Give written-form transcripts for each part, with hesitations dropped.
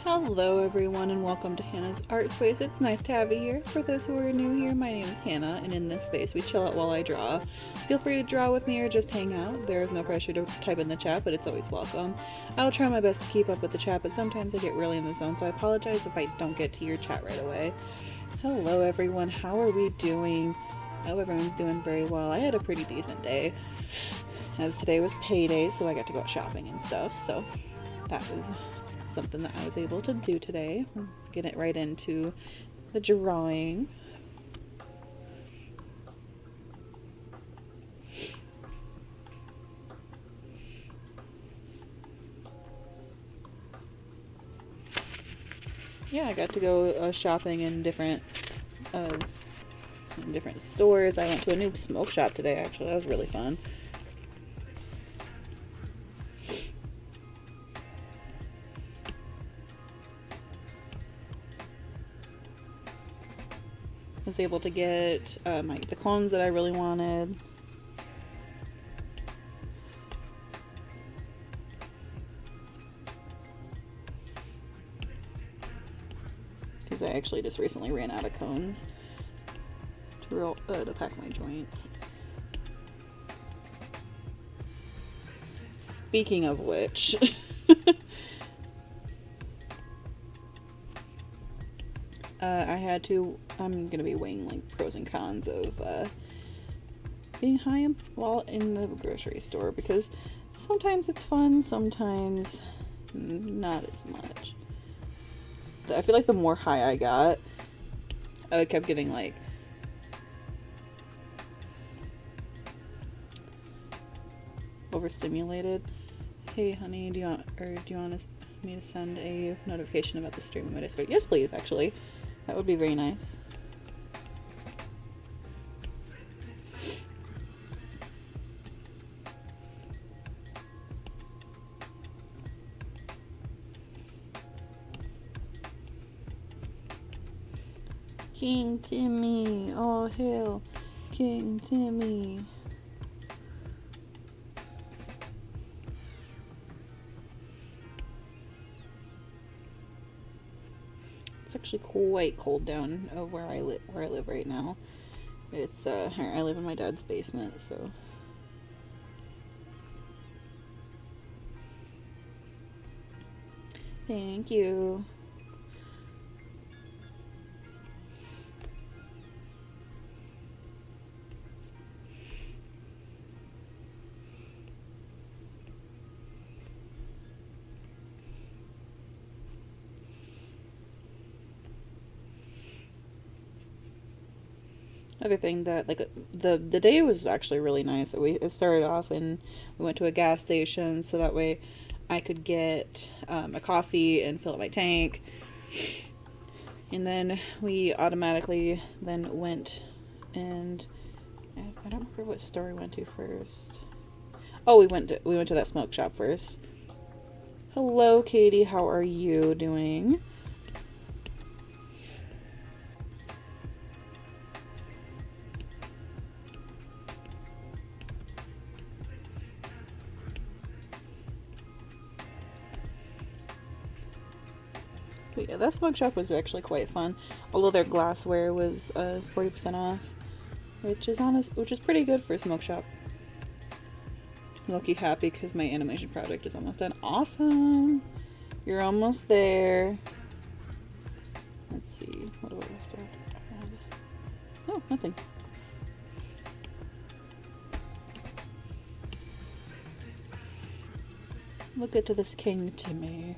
Hello everyone and welcome to Hannah's Art Space. It's nice to have you here. For those who are new here, my name is Hannah, and in this space we chill out while I draw. Feel free to draw with me or just hang out. There is no pressure to type in the chat, but it's always welcome. I'll try my best to keep up with the chat, but sometimes I get really in the zone, so I apologize if I don't get to your chat right away. Hello everyone, how are we doing? I hope everyone's doing very well. I had a pretty decent day, as today was payday, so I got to go out shopping and stuff, so that was something that I was able to do today. Get it right into the drawing. Yeah, I got to go shopping in different stores. I went to a new smoke shop today, actually. That was really fun. Was able to get the cones that I really wanted. Because I actually just recently ran out of cones to pack my joints. Speaking of which, I'm gonna be weighing like pros and cons of being high while in the grocery store, because sometimes it's fun, sometimes not as much. I feel like the more high I got, I kept getting like overstimulated. Hey honey, do you want me to send a notification about the stream when I start? Yes please, actually. That would be very nice. King Timmy, all hail King Timmy. It's actually quite cold down where I live right now. It's I live in my dad's basement, so thank you. Other thing that, like, the day was actually really nice. It started off and we went to a gas station, so that way I could get a coffee and fill up my tank. And then we automatically then went and I don't remember what store we went to first. Oh, we went to that smoke shop first. Hello, Katie. How are you doing? But yeah, that smoke shop was actually quite fun. Although their glassware was 40% off, which is pretty good for a smoke shop. I'm lucky happy because my animation project is almost done. Awesome! You're almost there. Let's see. What do I start? Oh, nothing. Look at this King Timmy.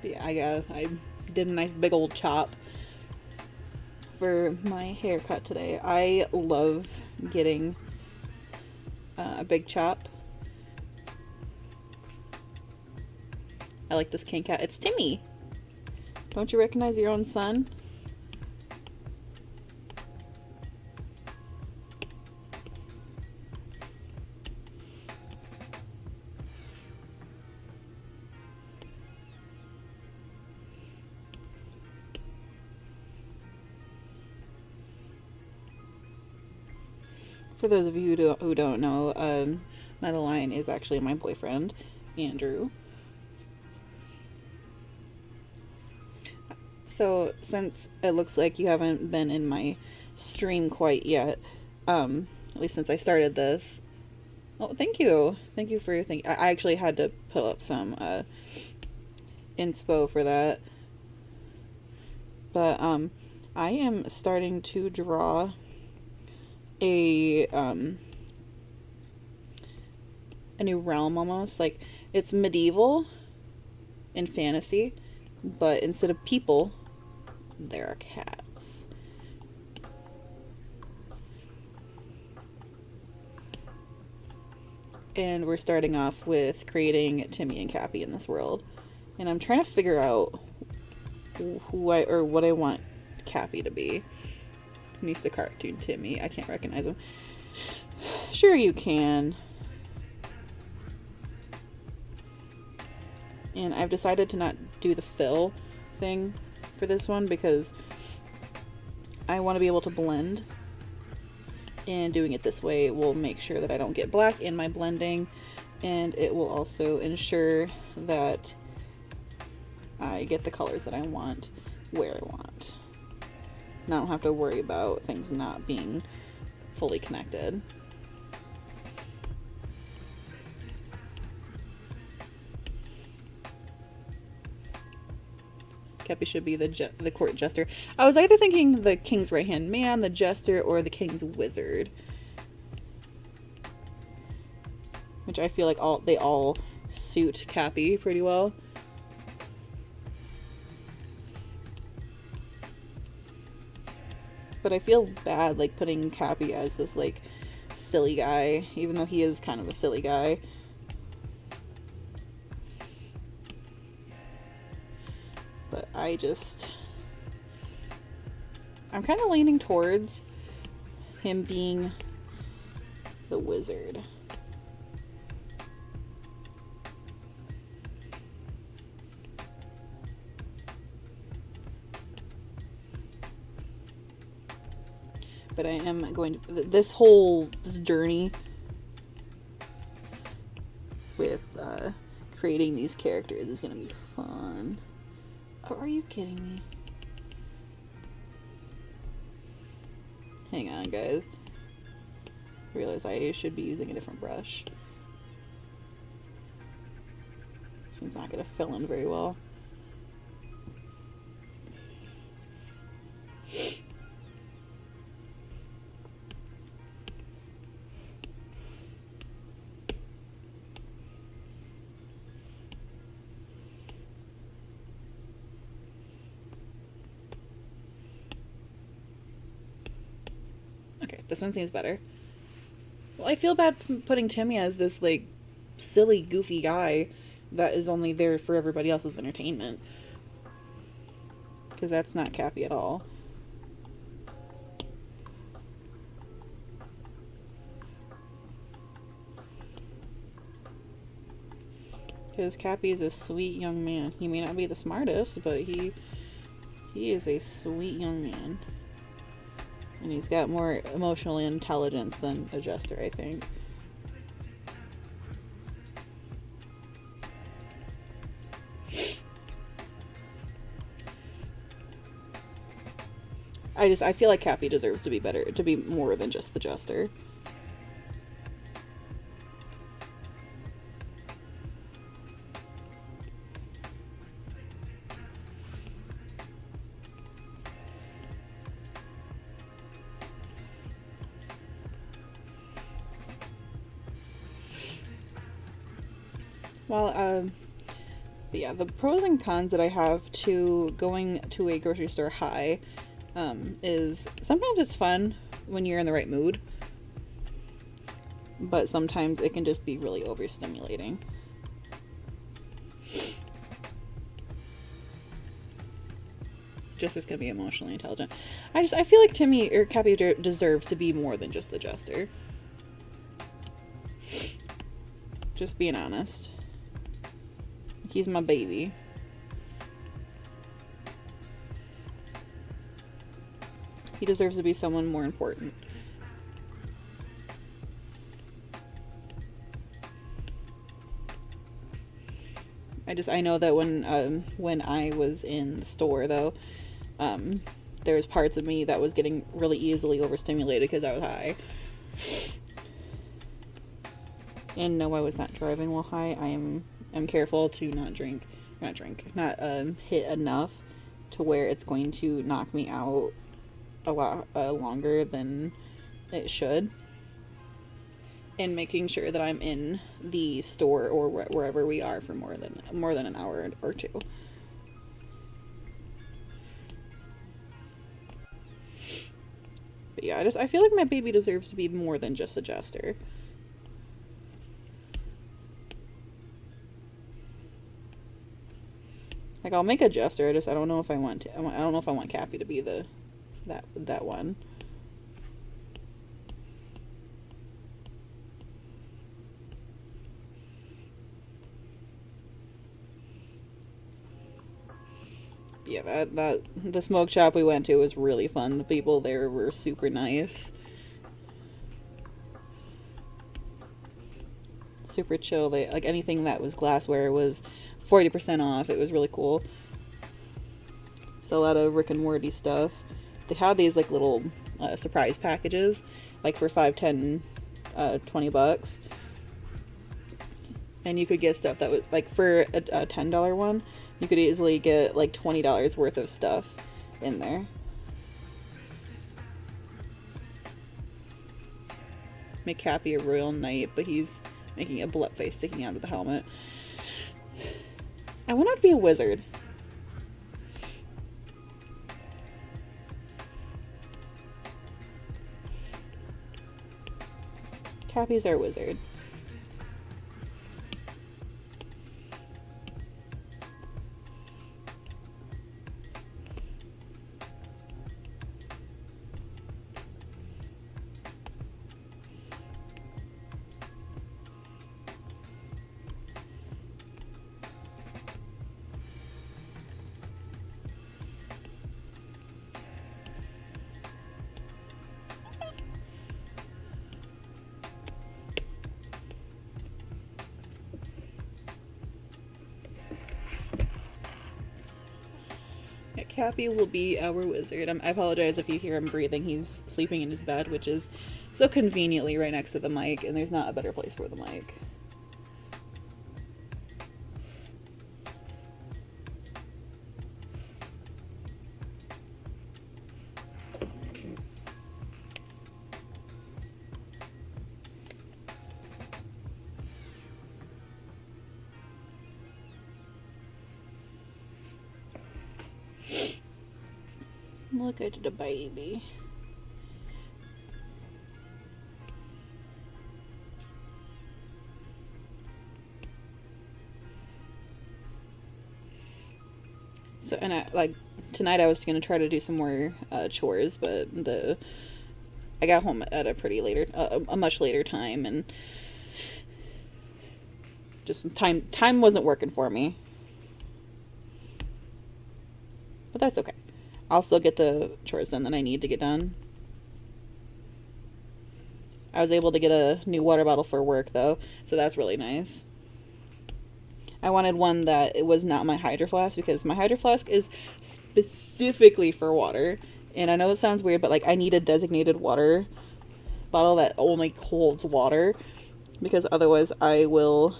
Yeah, I did a nice big old chop for my haircut today. I love getting a big chop. I like this King Cat. It's Timmy. Don't you recognize your own son? For those of you who don't know, Madeline is actually my boyfriend, Andrew. So, since it looks like you haven't been in my stream quite yet, at least since I started this. Oh, thank you. Thank you for your thing. I actually had to put up some inspo for that. But I am starting to draw a new realm almost. Like, it's medieval and fantasy, but instead of people, there are cats. And we're starting off with creating Timmy and Cappy in this world. And I'm trying to figure out what I want Cappy to be. I'm used to cartoon Timmy. I can't recognize him. Sure you can. And I've decided to not do the fill thing for this one because I want to be able to blend. And doing it this way will make sure that I don't get black in my blending, and it will also ensure that I get the colors that I want where I want. And I don't have to worry about things not being fully connected. Cappy should be the court jester. I was either thinking the king's right-hand man, the jester, or the king's wizard. Which I feel like they all suit Cappy pretty well. But I feel bad like putting Cappy as this like silly guy, even though he is kind of a silly guy. But I'm kind of leaning towards him being the wizard. But I am going to, this journey with creating these characters is going to be fun. Oh, are you kidding me? Hang on, guys. I realize I should be using a different brush. It's not going to fill in very well. Okay, this one seems better. Well, I feel bad putting Timmy as this, like, silly, goofy guy that is only there for everybody else's entertainment. Because that's not Cappy at all. Because Cappy is a sweet young man. He may not be the smartest, but he is a sweet young man. And he's got more emotional intelligence than a jester, I think. I feel like Cappy deserves to be better, to be more than just the jester. Well, but yeah, the pros and cons that I have to going to a grocery store high is sometimes it's fun when you're in the right mood, but sometimes it can just be really overstimulating. Jester's gonna be emotionally intelligent. I feel like Timmy or Cappy deserves to be more than just the Jester. Just being honest. He's my baby. He deserves to be someone more important. I know that when I was in the store though, there was parts of me that was getting really easily overstimulated because I was high. And no, I was not driving while high. I'm careful to not hit enough to where it's going to knock me out a lot longer than it should. And making sure that I'm in the store or wherever we are for more than an hour or two. But yeah, I feel like my baby deserves to be more than just a Jester. Like, I'll make a Jester, I don't know if I want to. I don't know if I want Cappy to be that one. Yeah, the smoke shop we went to was really fun. The people there were super nice. Super chill. They, like, anything that was glassware was 40% off. It was really cool. So a lot of Rick and Morty stuff. They had these like little surprise packages, like for $5, $10, $20. And you could get stuff that was like for a $10 one, you could easily get like $20 worth of stuff in there. Make Cappy a royal knight, but he's making a blood face sticking out of the helmet. I want him to be a wizard. Cappy's our wizard. Cappy will be our wizard. I apologize if you hear him breathing. He's sleeping in his bed, which is so conveniently right next to the mic, and there's not a better place for the mic. Look at the baby. So, and tonight I was gonna try to do some more chores, but I got home at a much later time, and just time wasn't working for me. But that's okay. I'll still get the chores done that I need to get done. I was able to get a new water bottle for work, though, so that's really nice. I wanted one that it was not my Hydro Flask, because my Hydro Flask is specifically for water. And I know that sounds weird, but, like, I need a designated water bottle that only holds water, because otherwise I will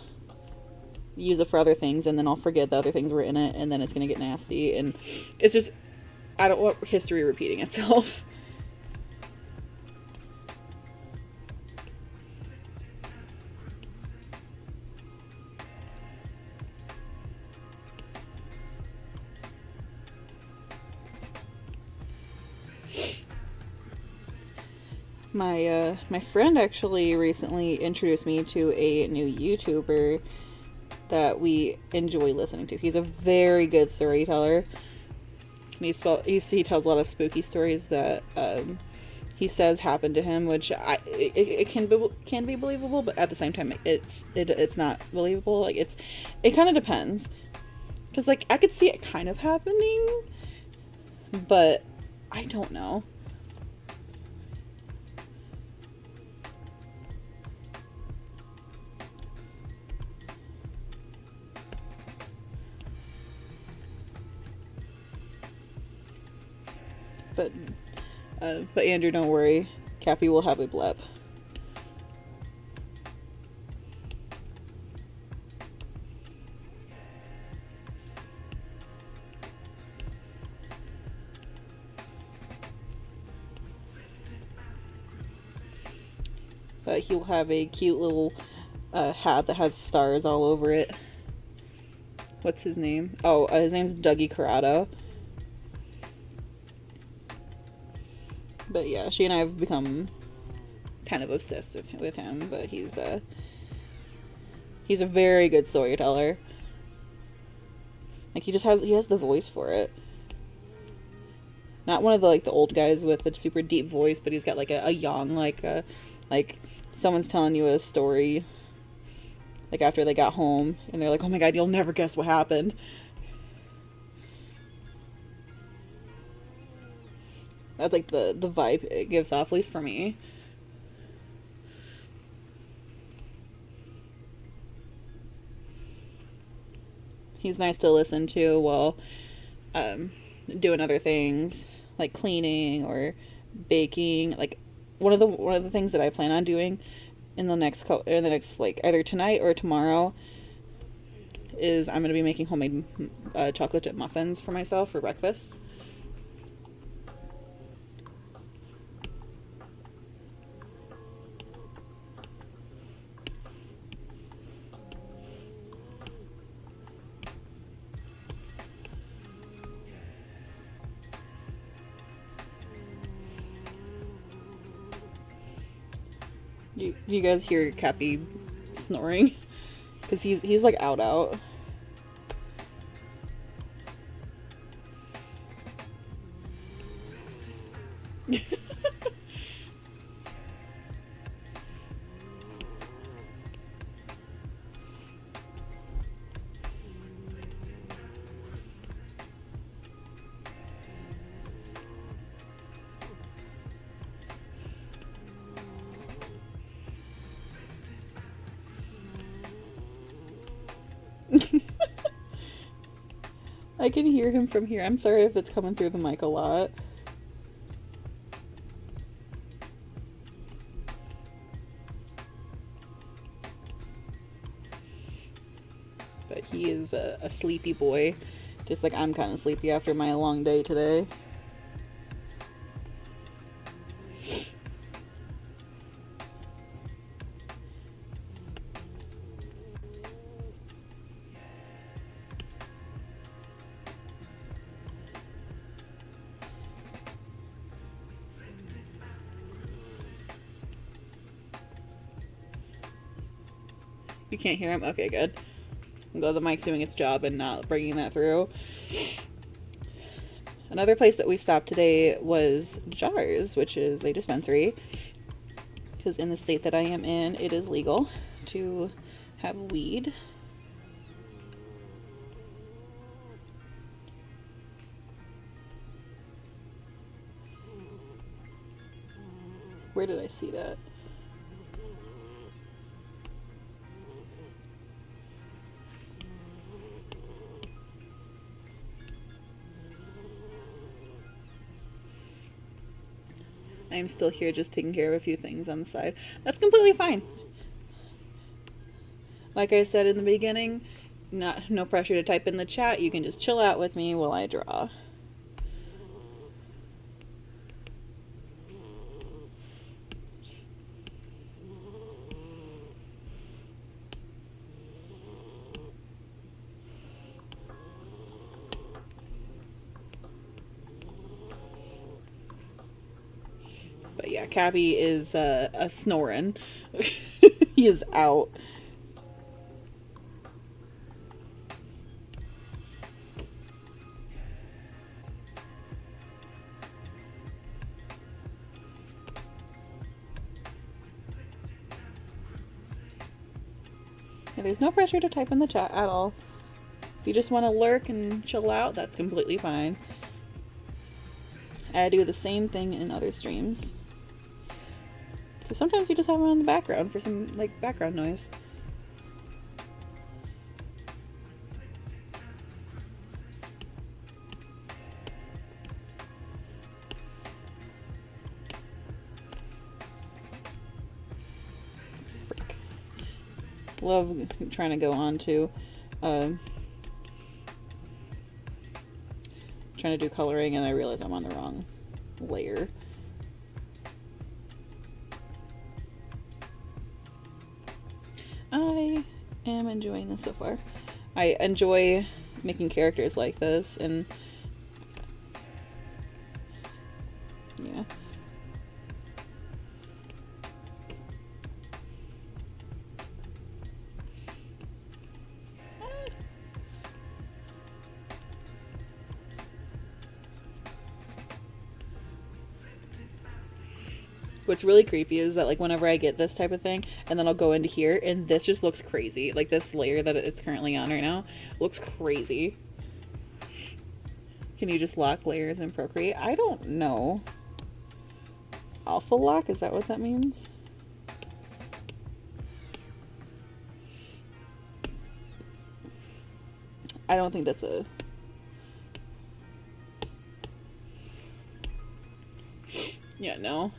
use it for other things, and then I'll forget the other things were in it, and then it's going to get nasty, and it's just... I don't want history repeating itself. My friend actually recently introduced me to a new YouTuber that we enjoy listening to. He's a very good storyteller. He tells a lot of spooky stories that he says happened to him, which it can be believable, but at the same time it's not believable. Like it kind of depends, because like I could see it kind of happening, but I don't know. But Andrew, don't worry. Cappy will have a blep. But he'll have a cute little hat that has stars all over it. What's his name? Oh, his name's Dougie Corrado. But yeah, she and I have become kind of obsessed with him. But he's a very good storyteller. Like he has the voice for it. Not one of the old guys with a super deep voice, but he's got like a young like someone's telling you a story. Like after they got home and they're like, "Oh my god, you'll never guess what happened." That's like the vibe it gives off, at least for me. He's nice to listen to while doing other things like cleaning or baking. Like one of the things that I plan on doing in the next like either tonight or tomorrow is I'm gonna be making homemade chocolate chip muffins for myself for breakfast. You guys hear Cappy snoring? Because he's like out. I can hear him from here. I'm sorry if it's coming through the mic a lot. But he is a sleepy boy. Just like I'm kind of sleepy after my long day today. You can't hear him? Okay, good. I'm glad the mic's doing its job and not bringing that through. Another place that we stopped today was Jars, which is a dispensary. Because in the state that I am in, it is legal to have weed. Where did I see that? I'm still here just taking care of a few things on the side. That's completely fine. Like I said in the beginning, no pressure to type in the chat. You can just chill out with me while I draw. But yeah, Cappy is a snoring. He is out. Yeah, there's no pressure to type in the chat at all. If you just want to lurk and chill out, that's completely fine. I do the same thing in other streams. Because sometimes you just have them on the background for some, like, background noise. Frick. Love trying to go on to, trying to do coloring, and I realize I'm on the wrong layer. I am enjoying this so far. I enjoy making characters like this, and yeah. What's really creepy is that, like, whenever I get this type of thing, and then I'll go into here, and this just looks crazy. Like, this layer that it's currently on right now looks crazy. Can you just lock layers in Procreate? I don't know. Alpha lock? Is that what that means? I don't think that's a... Yeah, no.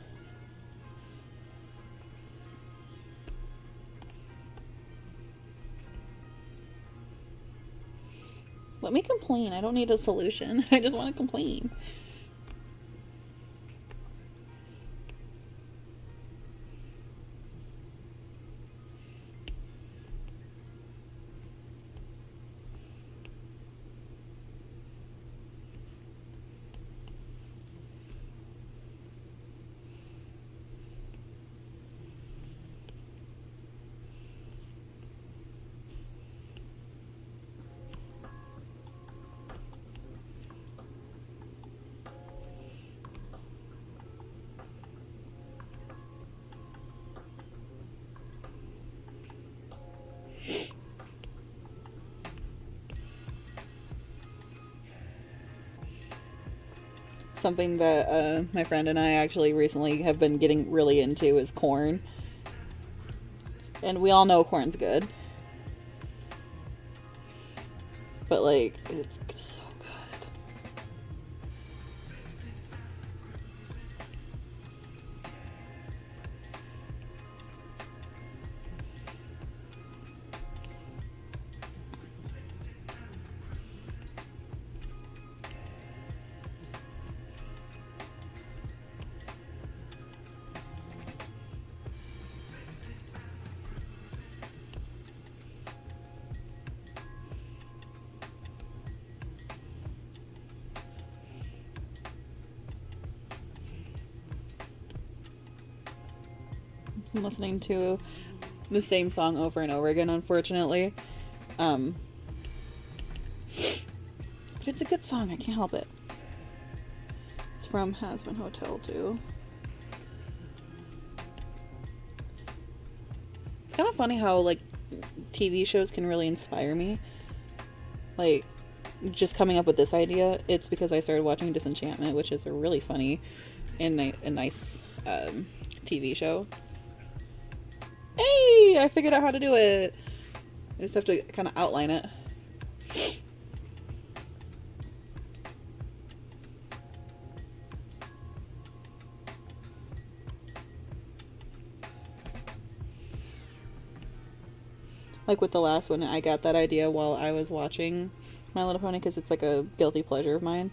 Let me complain. I don't need a solution. I just want to complain. Something that my friend and I actually recently have been getting really into is corn. And we all know corn's good. But, like, it's so good. I'm listening to the same song over and over again, unfortunately. But it's a good song, I can't help it. It's from Has Been Hotel, too. It's kind of funny how, like, TV shows can really inspire me. Like, just coming up with this idea, it's because I started watching Disenchantment, which is a really funny and a nice TV show. Hey! I figured out how to do it! I just have to kind of outline it. Like with the last one, I got that idea while I was watching My Little Pony because it's like a guilty pleasure of mine.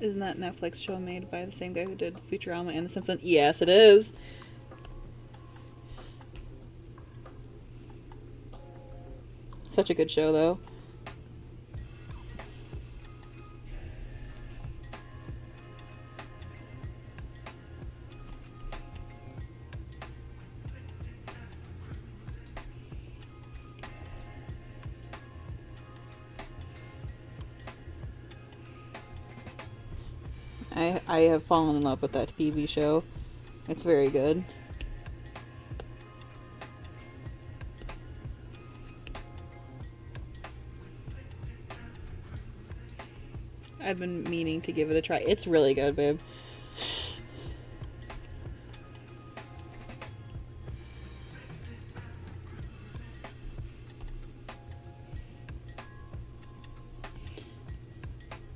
Isn't that Netflix show made by the same guy who did Futurama and The Simpsons? Yes, it is. Such a good show, though. I have fallen in love with that TV show. It's very good. I've been meaning to give it a try. It's really good, babe.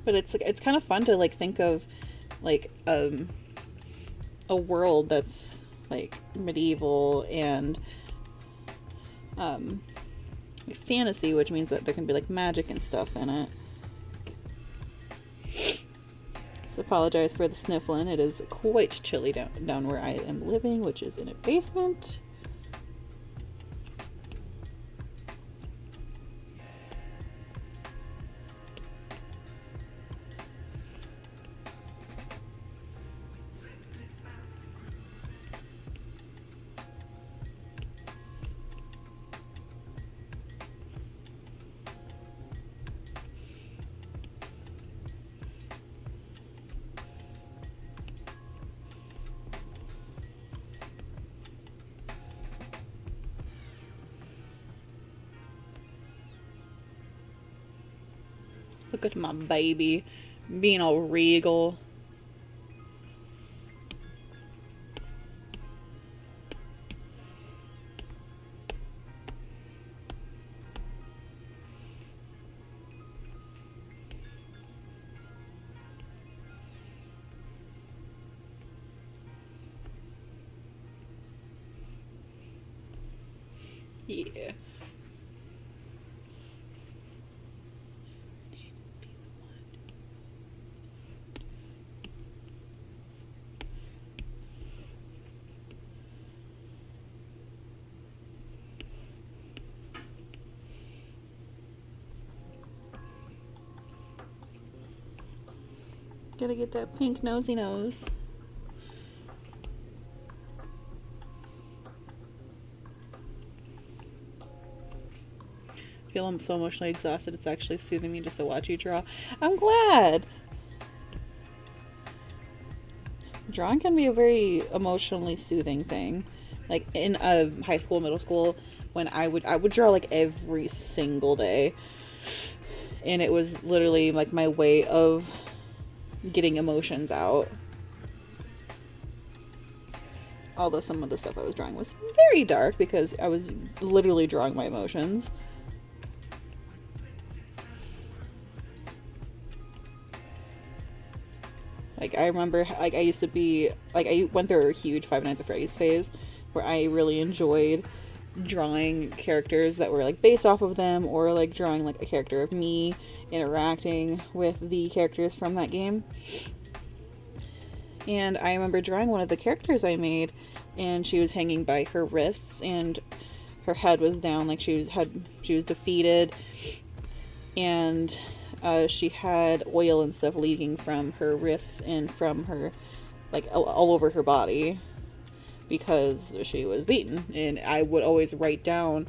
But it's kind of fun to like think of like a world that's like medieval and fantasy, which means that there can be like magic and stuff in it. So apologize for the sniffling. It is quite chilly down where I am living, which is in a basement. Look at my baby being all regal. Yeah. Gotta get that pink nosy nose. I feel I'm so emotionally exhausted, it's actually soothing me just to watch you draw. I'm glad! Drawing can be a very emotionally soothing thing. Like in high school, middle school, when I would draw like every single day. And it was literally like my way of getting emotions out. Although some of the stuff I was drawing was very dark because I was literally drawing my emotions. Like I remember, like I used to be, like I went through a huge Five Nights at Freddy's phase where I really enjoyed drawing characters that were like based off of them, or like drawing like a character of me interacting with the characters from that game. And I remember drawing one of the characters I made, and she was hanging by her wrists and her head was down, like she was defeated, and she had oil and stuff leaking from her wrists and from her, like all over her body, because she was beaten. And I would always write down,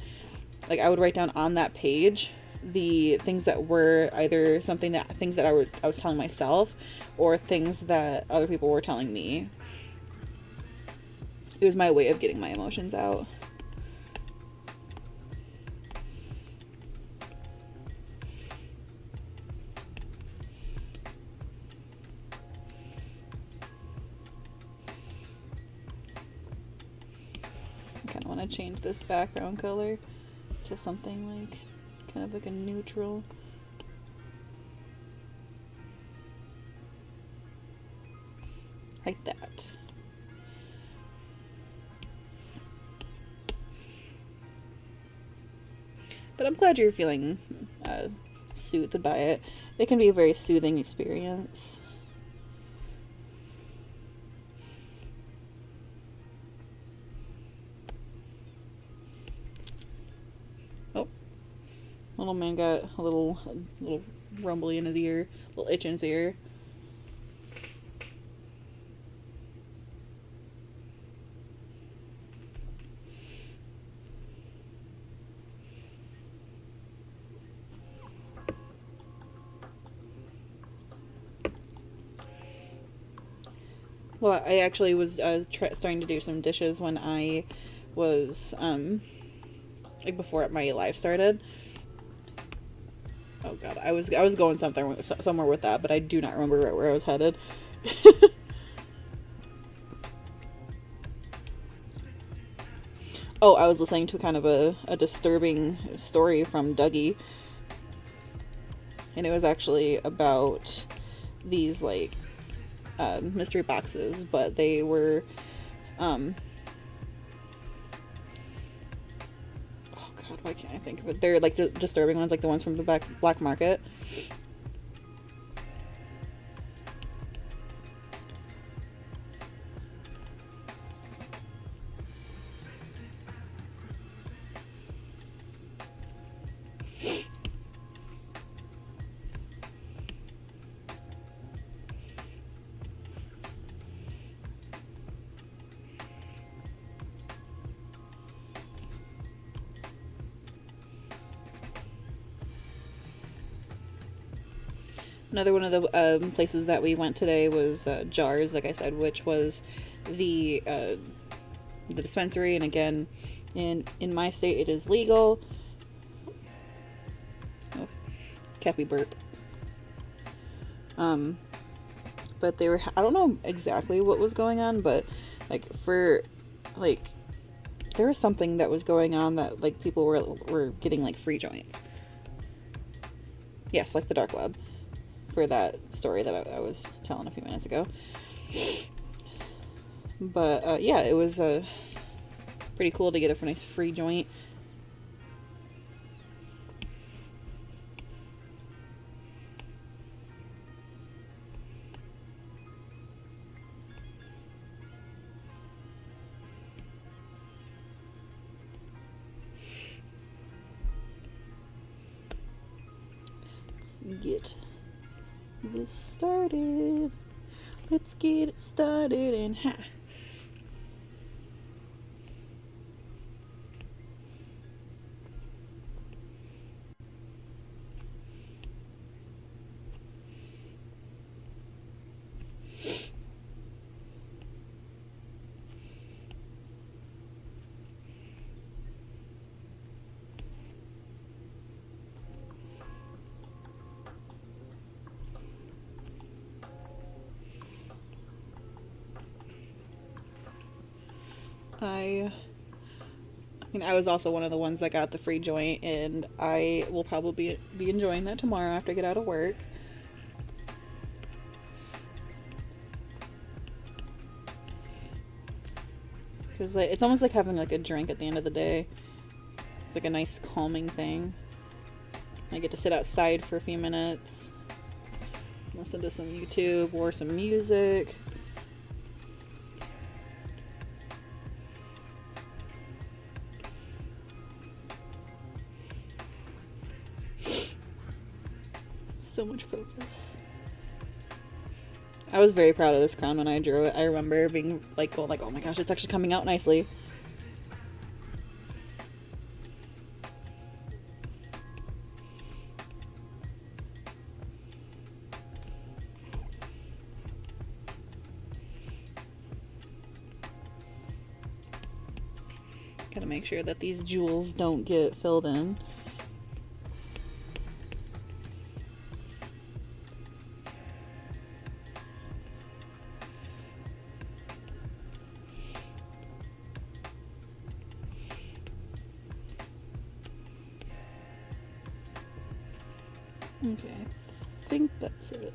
like I would write down on that page the things that were either things that I was telling myself, or things that other people were telling me. It was my way of getting my emotions out. I kind of want to change this background color to something like kind of like a neutral. Like that. But I'm glad you're feeling soothed by it. It can be a very soothing experience. Little man got a little rumbly in his ear, a little itch in his ear. Well, I actually was starting to do some dishes when I was like before my life started. Oh god, I was going somewhere with that, but I do not remember where I was headed. Oh, I was listening to kind of a disturbing story from Dougie, and it was actually about these like mystery boxes, but they were oh god, why can't I think of it? They're like disturbing ones, like the ones from the black market. Another one of the places that we went today was Jars, like I said, which was the dispensary, and again, in my state it is legal. Oh, Cappy burp. But they were, I don't know exactly what was going on, but like there was something that was going on that like people were getting like free joints. Yes, like the dark web, for that story that I was telling a few minutes ago. But yeah, it was pretty cool to get a nice free joint. Let's get this started. Let's get it started and ha. I mean, I was also one of the ones that got the free joint, and I will probably be enjoying that tomorrow after I get out of work. Because like, it's almost like having like a drink at the end of the day. It's like a nice calming thing. I get to sit outside for a few minutes, listen to some YouTube or some music. So much focus. I was very proud of this crown when I drew it. I remember being like, going like, oh my gosh, it's actually coming out nicely. Gotta make sure that these jewels don't get filled in. Okay, I think that's it.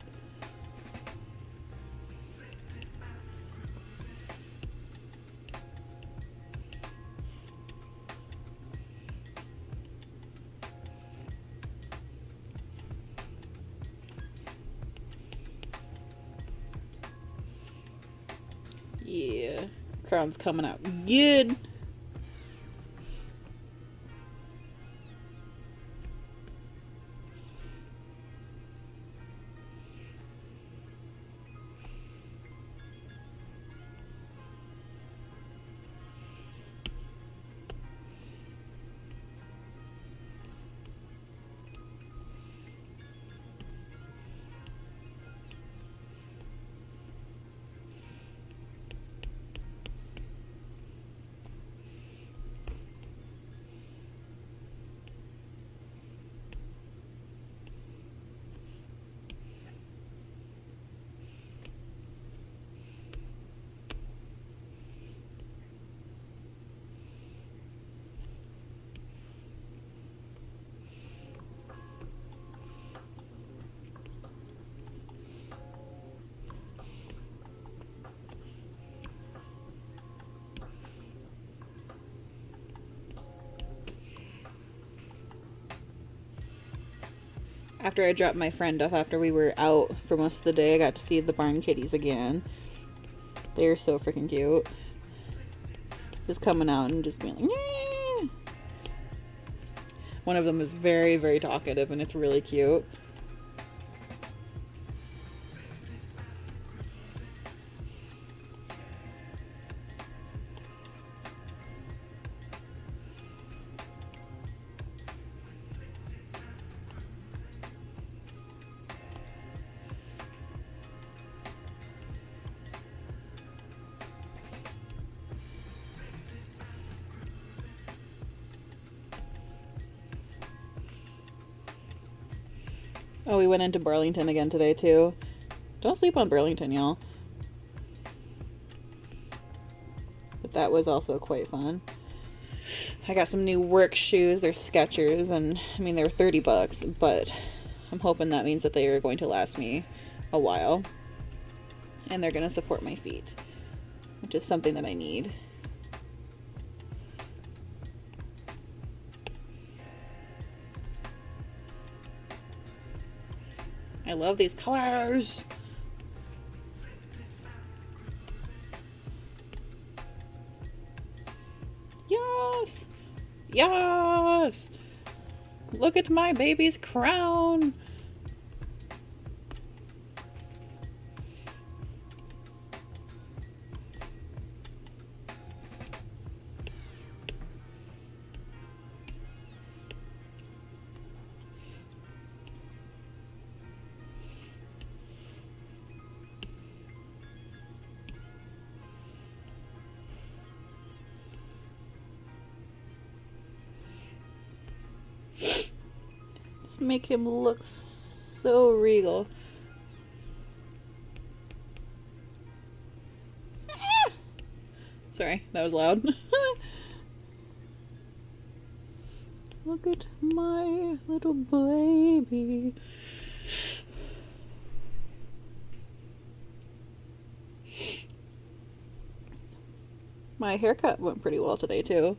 Yeah, crown's coming out good. after I dropped my friend off, after we were out for most of the day, I got to see the barn kitties again. They are so freaking cute. Just coming out and just being like, yeah. One of them is very, very talkative, and it's really cute. Oh, we went into Burlington again today, too. Don't sleep on Burlington, y'all. But that was also quite fun. I got some new work shoes. They're Skechers, and I mean, they're $30, but I'm hoping that means that they are going to last me a while. And they're going to support my feet, which is something that I need. I love these colors. Yes! Yes! Look at my baby's crown! Let's make him look so regal. Sorry, that was loud. Look at my little baby. My haircut went pretty well today, too.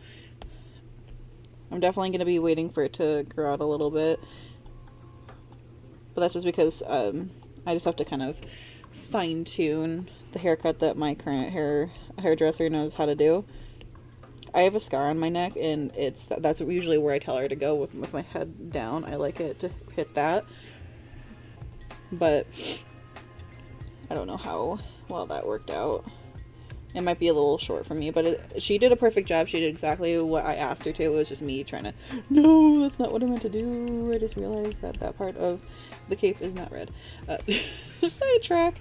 I'm definitely going to be waiting for it to grow out a little bit. But that's just because I just have to kind of fine-tune the haircut that my current hairdresser knows how to do. I have a scar on my neck, and that's usually where I tell her to go with my head down. I like it to hit that. But I don't know how well that worked out. It might be a little short for me, but she did a perfect job. She did exactly what I asked her to. It was just me trying to, no, that's not what I meant to do. I just realized that that part of the cape is not red. Sidetrack.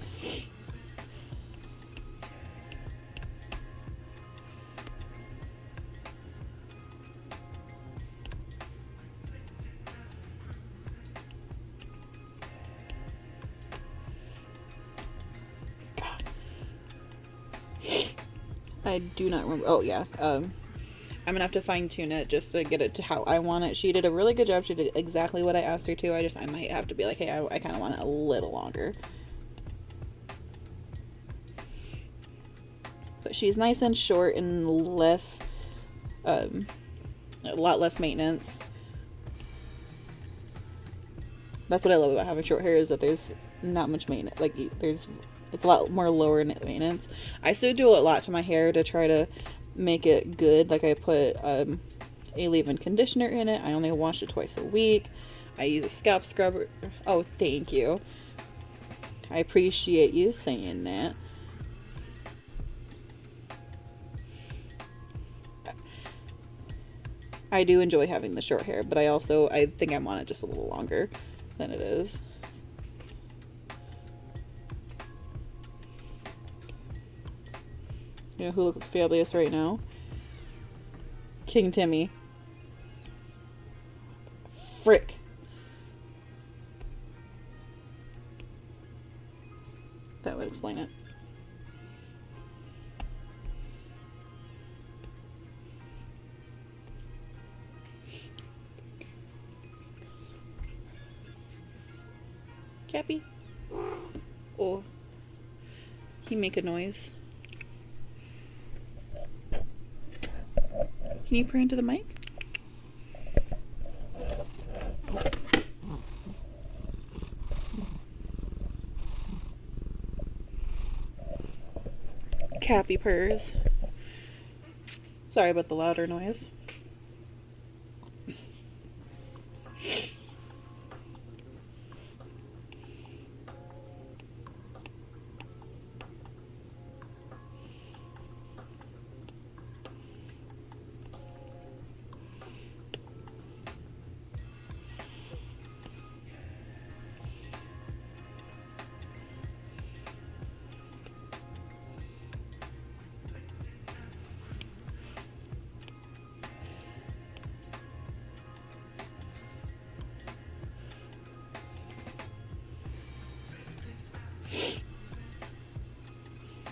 I do not remember. Oh, yeah. I'm gonna have to fine tune it just to get it to how I want it. She did a really good job. She did exactly what I asked her to. I might have to be like, hey, I kind of want it a little longer. But she's nice and short and less, a lot less maintenance. That's what I love about having short hair, is that there's not much maintenance. Like, it's a lot more lower maintenance. I still do a lot to my hair to try to make it good. Like, I put a leave-in conditioner in it. I only wash it twice a week. I use a scalp scrubber. Oh, thank you. I appreciate you saying that. I do enjoy having the short hair, but I think I want it just a little longer than it is. You know who looks fabulous right now? King Timmy. Frick. That would explain it. Cappy. Oh. He make a noise. Can you pray into the mic? Cappy purrs. Sorry about the louder noise.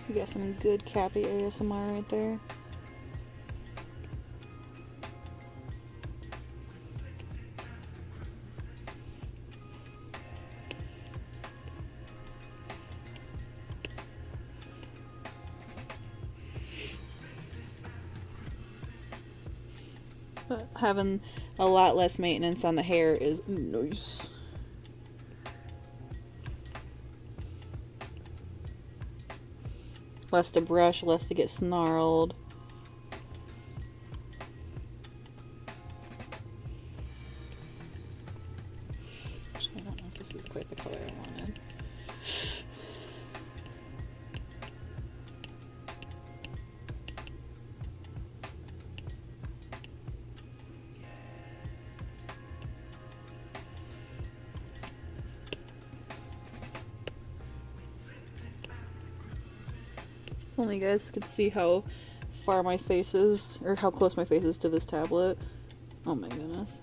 You got some good Cappy ASMR right there. But having a lot less maintenance on the hair is nice. Less to brush, less to get snarled. Actually, I don't know if this is quite the color I wanted. If only you guys could see how far my face is, or how close my face is to this tablet. Oh my goodness.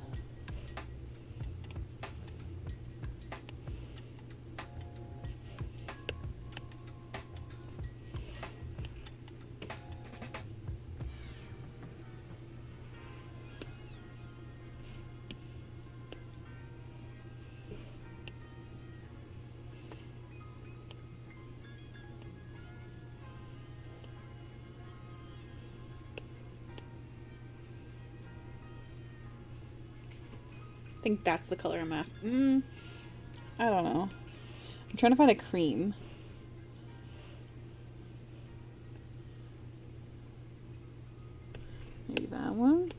I think that's the color I'm after. I don't know. I'm trying to find a cream. Maybe that one.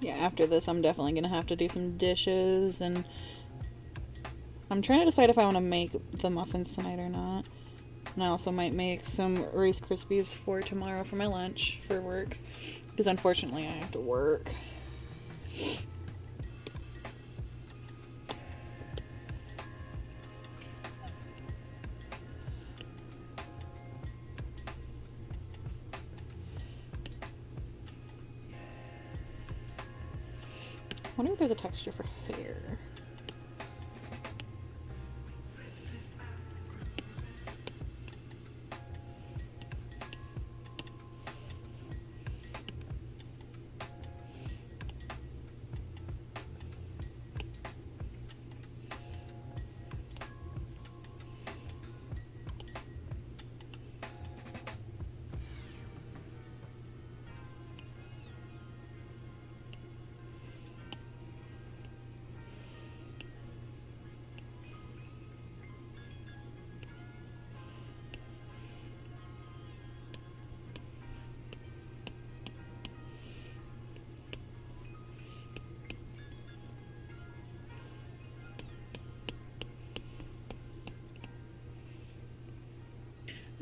Yeah, after this I'm definitely gonna have to do some dishes, and I'm trying to decide if I want to make the muffins tonight or not. And I also might make some Rice Krispies for tomorrow for my lunch for work, because unfortunately I have to work. I wonder if there's a texture for hair.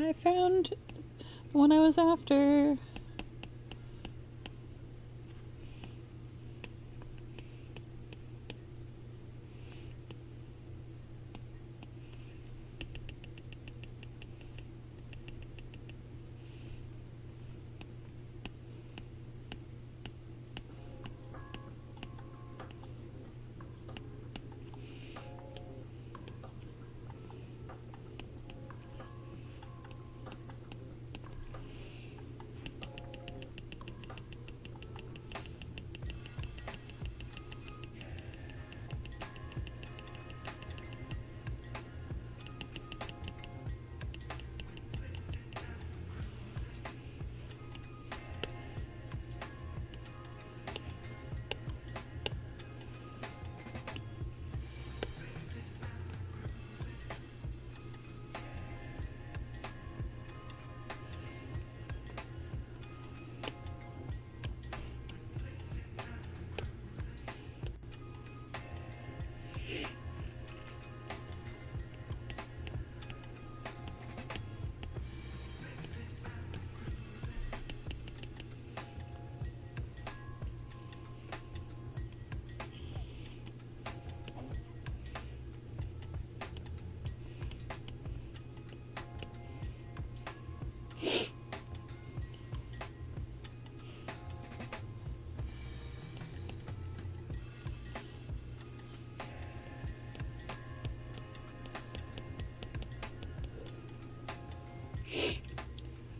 I found the one I was after.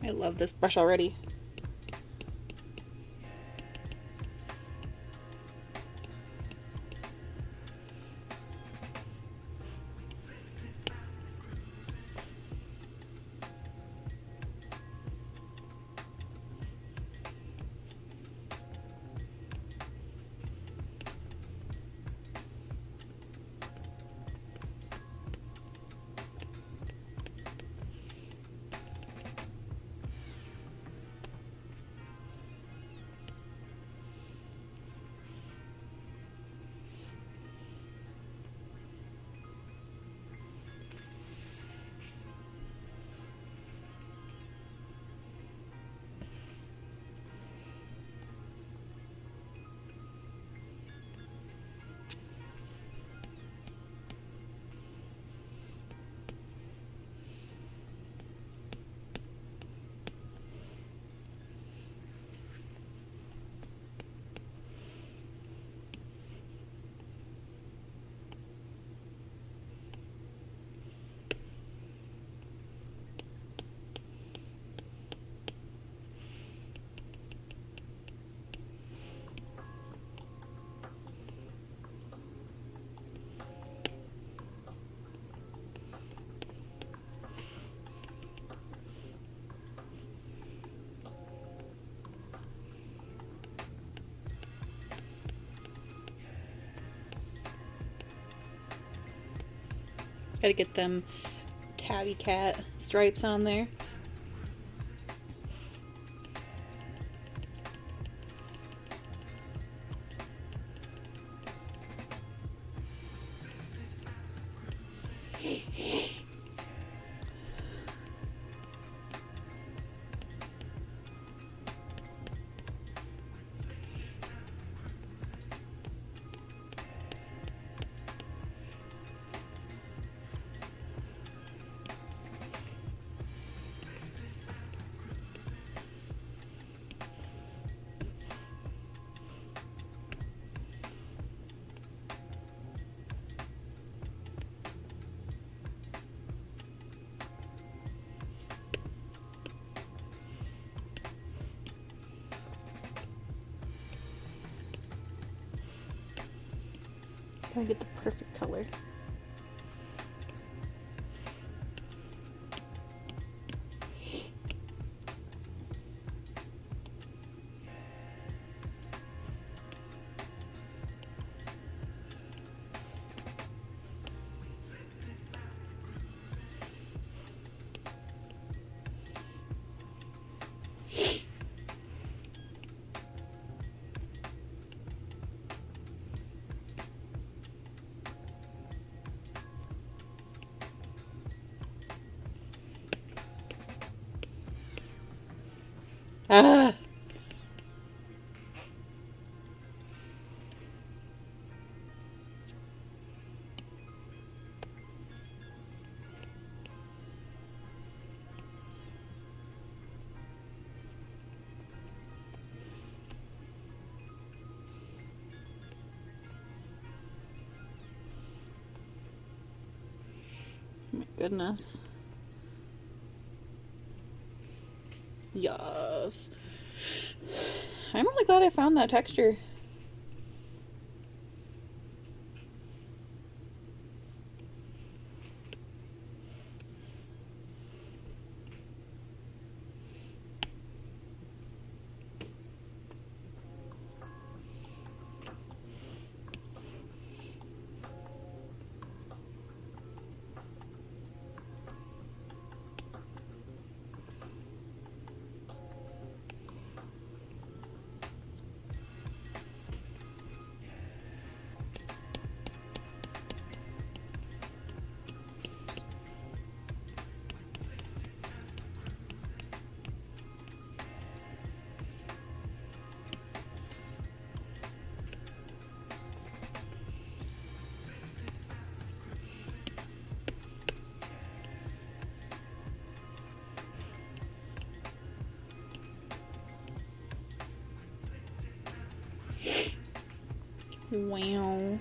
I love this brush already. Gotta get them tabby cat stripes on there. Gotta get the perfect color. Ah! My goodness. Yes. I'm really glad I found that texture. Wow.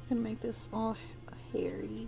And make this all hairy.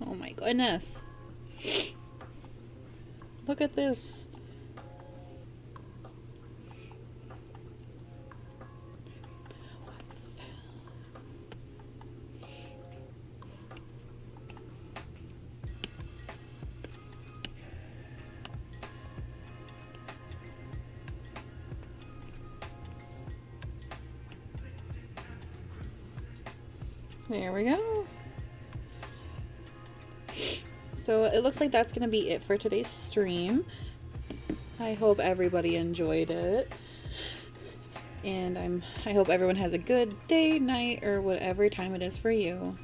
Oh my goodness. Look at this. There we go. So it looks like that's going to be it for today's stream. I hope everybody enjoyed it. And I hope everyone has a good day, night, or whatever time it is for you.